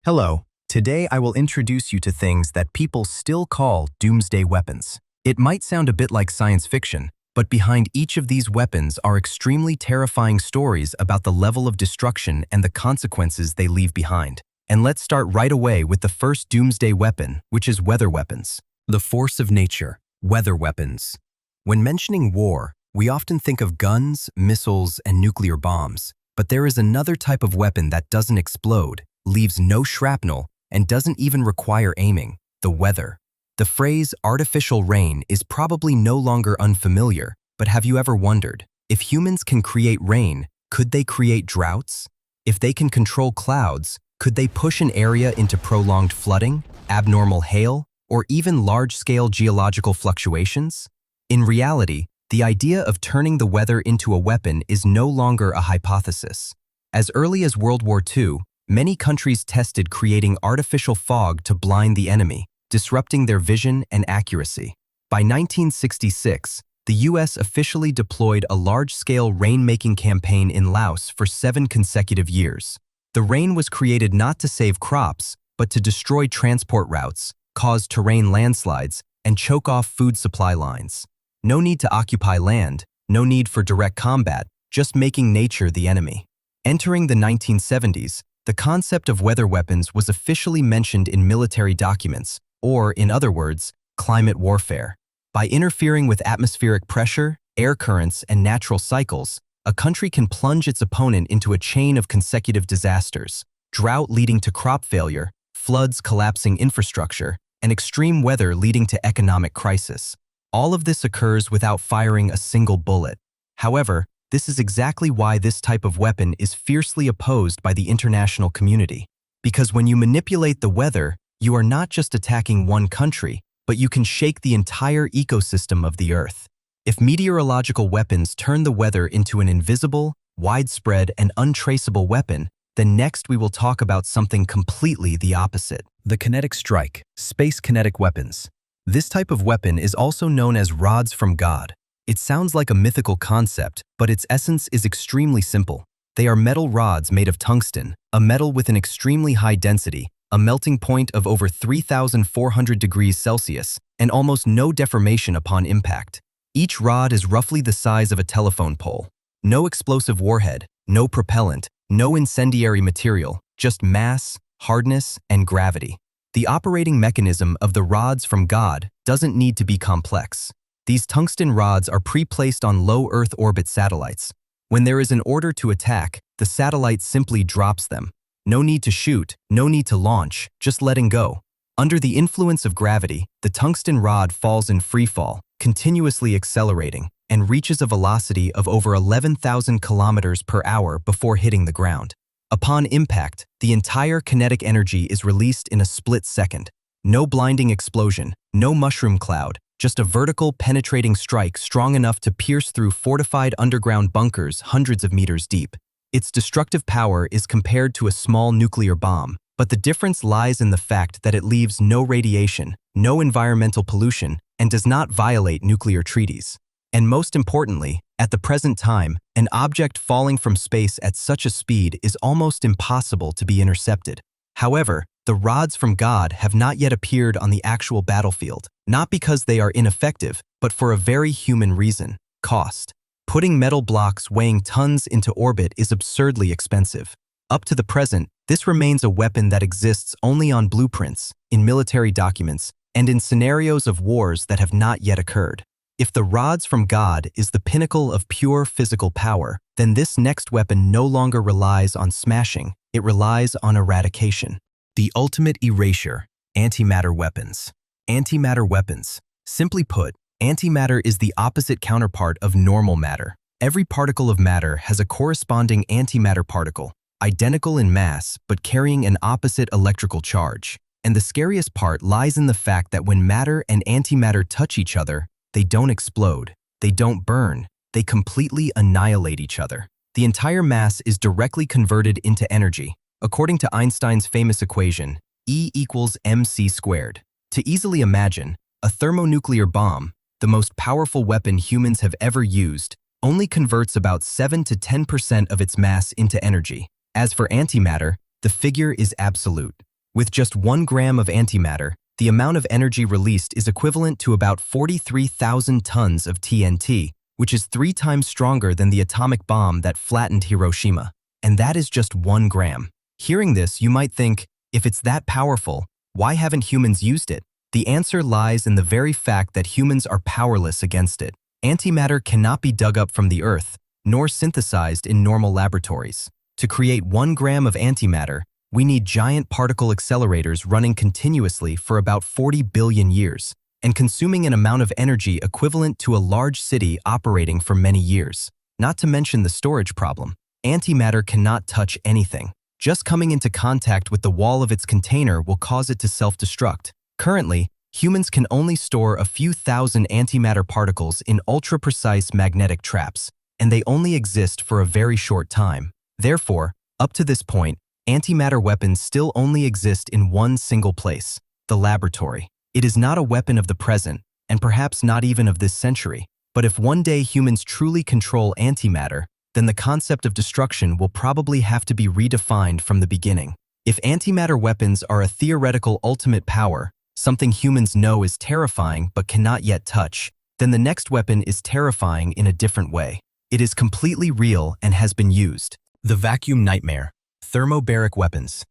Hello, today I will introduce you to things that people still call doomsday weapons. It might sound a bit like science fiction, but behind each of these weapons are extremely terrifying stories about the level of destruction and the consequences they leave behind. And let's start right away with the first doomsday weapon, which is weather weapons. The force of nature, weather weapons. When mentioning war, we often think of guns, missiles, and nuclear bombs. But there is another type of weapon that doesn't explode, leaves no shrapnel, and doesn't even require aiming: the weather. The phrase artificial rain is probably no longer unfamiliar, but have you ever wondered, if humans can create rain, could they create droughts? If they can control clouds, could they push an area into prolonged flooding, abnormal hail, or even large-scale geological fluctuations? In reality, the idea of turning the weather into a weapon is no longer a hypothesis. As early as World War II, many countries tested creating artificial fog to blind the enemy, disrupting their vision and accuracy. By 1966, the US officially deployed a large-scale rain-making campaign in Laos for 7 consecutive years. The rain was created not to save crops, but to destroy transport routes, cause terrain landslides, and choke off food supply lines. No need to occupy land, no need for direct combat, just making nature the enemy. Entering the 1970s, the concept of weather weapons was officially mentioned in military documents, or, in other words, climate warfare. By interfering with atmospheric pressure, air currents, and natural cycles, a country can plunge its opponent into a chain of consecutive disasters: drought leading to crop failure, floods collapsing infrastructure, and extreme weather leading to economic crisis. All of this occurs without firing a single bullet. However, this is exactly why this type of weapon is fiercely opposed by the international community. Because when you manipulate the weather, you are not just attacking one country, but you can shake the entire ecosystem of the Earth. If meteorological weapons turn the weather into an invisible, widespread, and untraceable weapon, then next we will talk about something completely the opposite: the kinetic strike, space kinetic weapons. This type of weapon is also known as rods from God. It sounds like a mythical concept, but its essence is extremely simple. They are metal rods made of tungsten, a metal with an extremely high density, a melting point of over 3,400 degrees Celsius, and almost no deformation upon impact. Each rod is roughly the size of a telephone pole. No explosive warhead, no propellant, no incendiary material, just mass, hardness, and gravity. The operating mechanism of the rods from God doesn't need to be complex. These tungsten rods are pre-placed on low Earth orbit satellites. When there is an order to attack, the satellite simply drops them. No need to shoot, no need to launch, just letting go. Under the influence of gravity, the tungsten rod falls in freefall, continuously accelerating, and reaches a velocity of over 11,000 kilometers per hour before hitting the ground. Upon impact, the entire kinetic energy is released in a split second. No blinding explosion, no mushroom cloud, just a vertical, penetrating strike strong enough to pierce through fortified underground bunkers hundreds of meters deep. Its destructive power is compared to a small nuclear bomb, but the difference lies in the fact that it leaves no radiation, no environmental pollution, and does not violate nuclear treaties. And most importantly, at the present time, an object falling from space at such a speed is almost impossible to be intercepted. However, the rods from God have not yet appeared on the actual battlefield, not because they are ineffective, but for a very human reason: cost. Putting metal blocks weighing tons into orbit is absurdly expensive. Up to the present, this remains a weapon that exists only on blueprints, in military documents, and in scenarios of wars that have not yet occurred. If the rods from God is the pinnacle of pure physical power, then this next weapon no longer relies on smashing, it relies on eradication. The ultimate erasure: antimatter weapons. Antimatter weapons. Simply put, antimatter is the opposite counterpart of normal matter. Every particle of matter has a corresponding antimatter particle, identical in mass but carrying an opposite electrical charge. And the scariest part lies in the fact that when matter and antimatter touch each other, they don't explode, they don't burn, they completely annihilate each other. The entire mass is directly converted into energy. According to Einstein's famous equation, E equals mc squared. To easily imagine, a thermonuclear bomb, the most powerful weapon humans have ever used, only converts about 7 to 10% of its mass into energy. As for antimatter, the figure is absolute. With just 1 gram of antimatter, the amount of energy released is equivalent to about 43,000 tons of TNT, which is 3 times stronger than the atomic bomb that flattened Hiroshima. And that is just 1 gram. Hearing this, you might think, if it's that powerful, why haven't humans used it? The answer lies in the very fact that humans are powerless against it. Antimatter cannot be dug up from the earth, nor synthesized in normal laboratories. To create 1 gram of antimatter, we need giant particle accelerators running continuously for about 40 billion years, and consuming an amount of energy equivalent to a large city operating for many years. Not to mention the storage problem. Antimatter cannot touch anything. Just coming into contact with the wall of its container will cause it to self-destruct. Currently, humans can only store a few thousand antimatter particles in ultra-precise magnetic traps, and they only exist for a very short time. Therefore, up to this point, antimatter weapons still only exist in one single place, the laboratory. It is not a weapon of the present, and perhaps not even of this century. But if one day humans truly control antimatter, then the concept of destruction will probably have to be redefined from the beginning. If antimatter weapons are a theoretical ultimate power, something humans know is terrifying but cannot yet touch, then the next weapon is terrifying in a different way. It is completely real and has been used. The vacuum nightmare. Thermobaric weapons.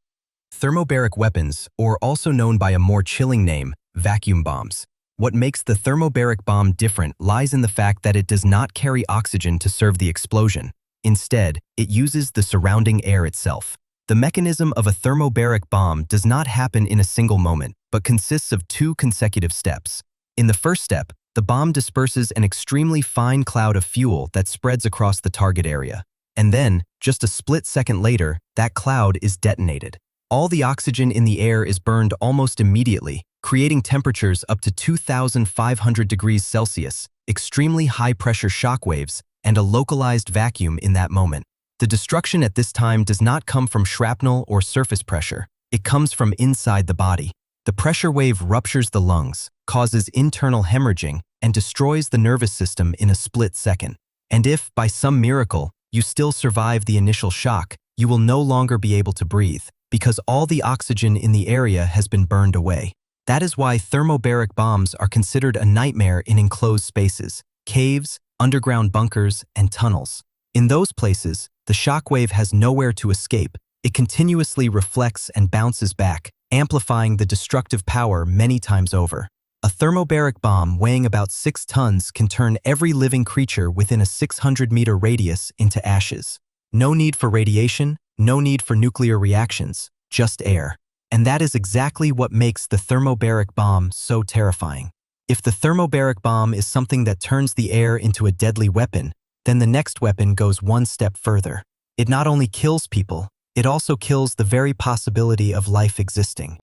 Thermobaric weapons, or also known by a more chilling name, vacuum bombs. What makes the thermobaric bomb different lies in the fact that it does not carry oxygen to serve the explosion. Instead, it uses the surrounding air itself. The mechanism of a thermobaric bomb does not happen in a single moment, but consists of 2 consecutive steps. In the first step, the bomb disperses an extremely fine cloud of fuel that spreads across the target area. And then, just a split second later, that cloud is detonated. All the oxygen in the air is burned almost immediately, creating temperatures up to 2,500 degrees Celsius, extremely high-pressure shockwaves, and a localized vacuum in that moment. The destruction at this time does not come from shrapnel or surface pressure. It comes from inside the body. The pressure wave ruptures the lungs, causes internal hemorrhaging, and destroys the nervous system in a split second. And if, by some miracle, you still survive the initial shock, you will no longer be able to breathe, because all the oxygen in the area has been burned away. That is why thermobaric bombs are considered a nightmare in enclosed spaces, caves, underground bunkers, and tunnels. In those places, the shockwave has nowhere to escape. It continuously reflects and bounces back, amplifying the destructive power many times over. A thermobaric bomb weighing about 6 tons can turn every living creature within a 600-meter radius into ashes. No need for radiation, no need for nuclear reactions, just air. And that is exactly what makes the thermobaric bomb so terrifying. If the thermobaric bomb is something that turns the air into a deadly weapon, then the next weapon goes one step further. It not only kills people, it also kills the very possibility of life existing.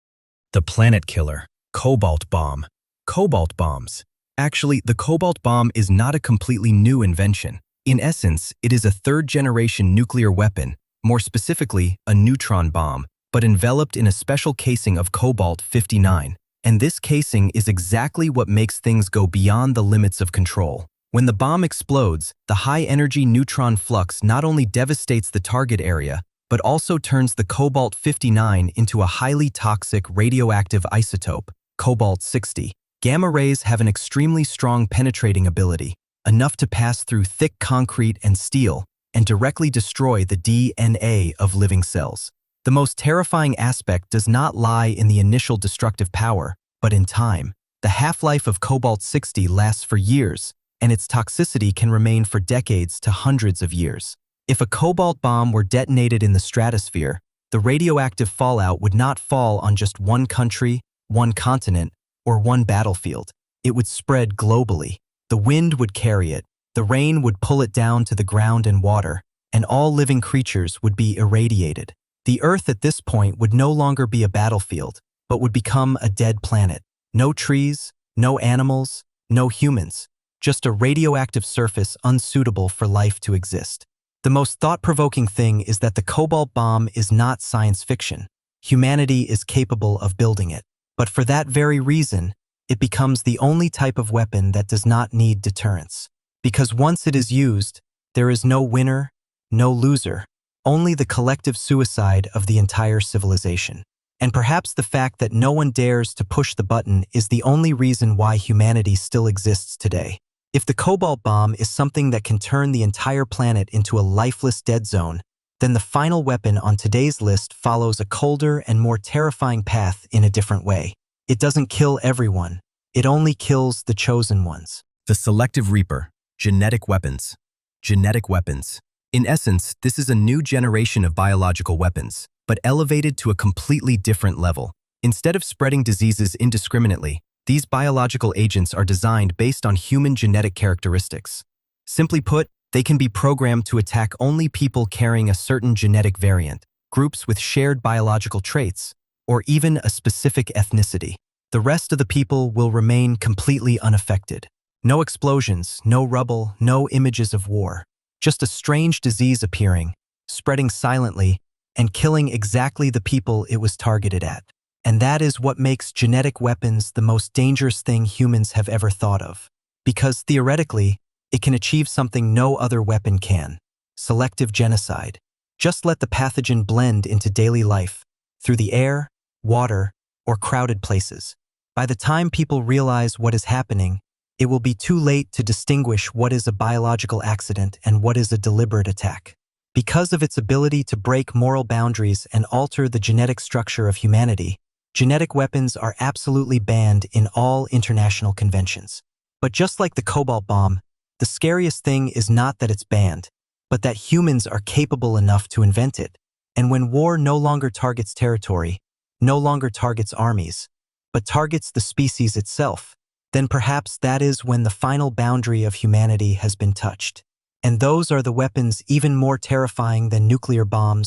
The planet killer, cobalt bomb. Cobalt bombs. Actually, the cobalt bomb is not a completely new invention. In essence, it is a third-generation nuclear weapon, more specifically, a neutron bomb, but enveloped in a special casing of cobalt-59. And this casing is exactly what makes things go beyond the limits of control. When the bomb explodes, the high-energy neutron flux not only devastates the target area, but also turns the cobalt-59 into a highly toxic radioactive isotope, cobalt-60. Gamma rays have an extremely strong penetrating ability, enough to pass through thick concrete and steel, and directly destroy the DNA of living cells. The most terrifying aspect does not lie in the initial destructive power, but in time. The half-life of cobalt-60 lasts for years, and its toxicity can remain for decades to hundreds of years. If a cobalt bomb were detonated in the stratosphere, the radioactive fallout would not fall on just one country, one continent, or one battlefield. It would spread globally. The wind would carry it, the rain would pull it down to the ground and water, and all living creatures would be irradiated. The Earth at this point would no longer be a battlefield, but would become a dead planet. No trees, no animals, no humans. Just a radioactive surface unsuitable for life to exist. The most thought-provoking thing is that the cobalt bomb is not science fiction. Humanity is capable of building it. But for that very reason, it becomes the only type of weapon that does not need deterrence. Because once it is used, there is no winner, no loser, only the collective suicide of the entire civilization. And perhaps the fact that no one dares to push the button is the only reason why humanity still exists today. If the cobalt bomb is something that can turn the entire planet into a lifeless dead zone, then the final weapon on today's list follows a colder and more terrifying path in a different way. It doesn't kill everyone. It only kills the chosen ones. The Selective Reaper. Genetic weapons. Genetic weapons. In essence, this is a new generation of biological weapons, but elevated to a completely different level. Instead of spreading diseases indiscriminately, these biological agents are designed based on human genetic characteristics. Simply put, they can be programmed to attack only people carrying a certain genetic variant, groups with shared biological traits, or even a specific ethnicity. The rest of the people will remain completely unaffected. No explosions, no rubble, no images of war. Just a strange disease appearing, spreading silently, and killing exactly the people it was targeted at. And that is what makes genetic weapons the most dangerous thing humans have ever thought of. Because theoretically, it can achieve something no other weapon can: selective genocide. Just let the pathogen blend into daily life, through the air, water, or crowded places. By the time people realize what is happening, it will be too late to distinguish what is a biological accident and what is a deliberate attack. Because of its ability to break moral boundaries and alter the genetic structure of humanity, genetic weapons are absolutely banned in all international conventions. But just like the cobalt bomb, the scariest thing is not that it's banned, but that humans are capable enough to invent it. And when war no longer targets territory, no longer targets armies, but targets the species itself, then perhaps that is when the final boundary of humanity has been touched. And those are the weapons even more terrifying than nuclear bombs